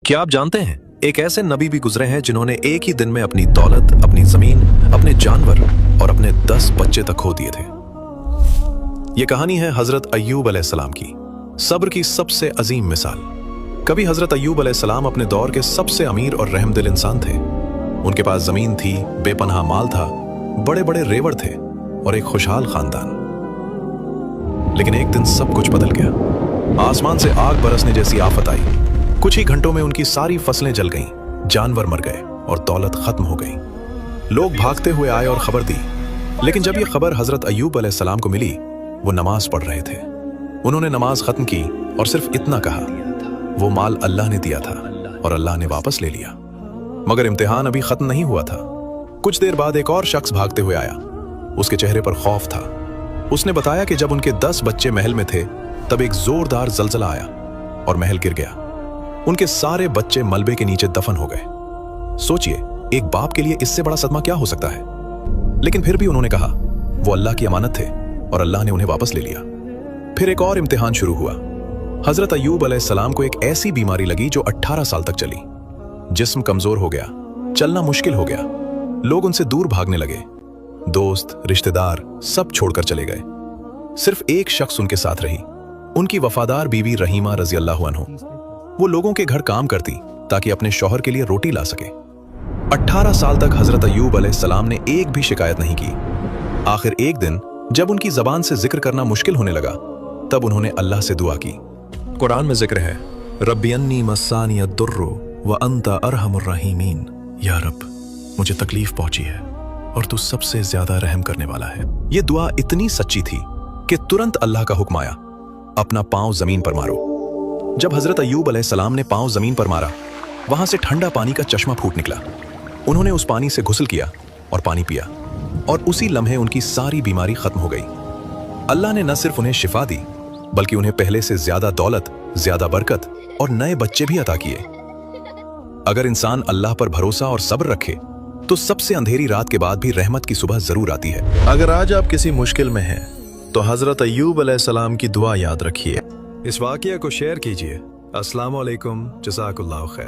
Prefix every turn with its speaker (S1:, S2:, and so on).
S1: क्या आप जानते हैं एक ऐसे नबी भी गुजरे हैं जिन्होंने एक ही दिन में अपनी दौलत, अपनी जमीन, अपने जानवर और अपने 10 बच्चे तक खो दिए थे। ये कहानी है हजरत अय्यूब अलैहिस्सलाम की, सब्र की सबसे अजीम मिसाल। कभी हजरत अय्यूब अलैहिस्सलाम अपने दौर के सबसे अमीर और रहमदिल इंसान थे। उनके पास जमीन थी, बेपनाह माल था, बड़े बड़े रेवड़ थे और एक खुशहाल खानदान। लेकिन एक दिन सब कुछ बदल गया। आसमान से आग बरसने जैसी आफत आई। कुछ ही घंटों में उनकी सारी फसलें जल गईं, जानवर मर गए और दौलत खत्म हो गई। लोग भागते हुए आए और खबर दी, लेकिन जब यह खबर हजरत अय्यूब अलैहिस्सलाम को मिली, वो नमाज पढ़ रहे थे। उन्होंने नमाज खत्म की और सिर्फ इतना कहा, वो माल अल्लाह ने दिया था और अल्लाह ने वापस ले लिया। मगर इम्तिहान अभी खत्म नहीं हुआ था। कुछ देर बाद एक और शख्स भागते हुए आया। उसके चेहरे पर खौफ था। उसने बताया कि जब उनके 10 बच्चे महल में थे, तब एक जोरदार जलजला आया और महल गिर गया। उनके सारे बच्चे मलबे के नीचे दफन हो गए। सोचिए, एक बाप के लिए इससे बड़ा सदमा क्या हो सकता है। लेकिन फिर भी उन्होंने कहा, वो अल्लाह की अमानत थे और अल्लाह ने उन्हें वापस ले लिया। फिर एक और इम्तिहान शुरू हुआ। हजरत अय्यूब अलैहिस्सलाम को एक ऐसी बीमारी लगी जो 18 साल तक चली। जिस्म कमजोर हो गया, चलना मुश्किल हो गया। लोग उनसे दूर भागने लगे। दोस्त, रिश्तेदार सब छोड़कर चले गए। सिर्फ एक शख्स उनके साथ रही, उनकी वफादार बीवी रहीमा रजी अल्लाह अन्हा। वो लोगों के घर काम करती ताकि अपने शौहर के लिए रोटी ला सके। 18 साल तक हजरत अय्यूब अलैहिस्सलाम ने एक भी शिकायत नहीं की। आखिर एक दिन जब उनकी जबान से जिक्र करना मुश्किल होने लगा, तब उन्होंने अल्लाह से दुआ की। कुरान में जिक्र है, रब्बी अन्नी मस्सानी अद्दुर्रु व अंता अरहमुर रहीमीन। या रब, मुझे तकलीफ पहुंची है और तू सबसे ज्यादा रहम करने वाला है। ये दुआ इतनी सच्ची थी कि तुरंत अल्लाह का हुक्म आया, अपना पांव जमीन पर मारो। जब हजरत अय्यूब अलैहिस्सलाम ने पांव जमीन पर मारा, वहां से ठंडा पानी का चश्मा फूट निकला। उन्होंने उस पानी से गुस्ल किया और पानी पिया, और उसी लम्हे उनकी सारी बीमारी खत्म हो गई। अल्लाह ने न सिर्फ उन्हें शिफा दी, बल्कि उन्हें पहले से ज्यादा दौलत, ज्यादा बरकत और नए बच्चे भी अता किए। अगर इंसान अल्लाह पर भरोसा और सब्र रखे, तो सबसे अंधेरी रात के बाद भी रहमत की सुबह जरूर आती है।
S2: अगर आज आप किसी मुश्किल में हैं, तो हजरत अय्यूब अलैहिस्सलाम की दुआ याद रखिए। इस वाक़या को शेयर कीजिए। अस्सलामु अलैकुम, जज़ाकल्लाहु खैर।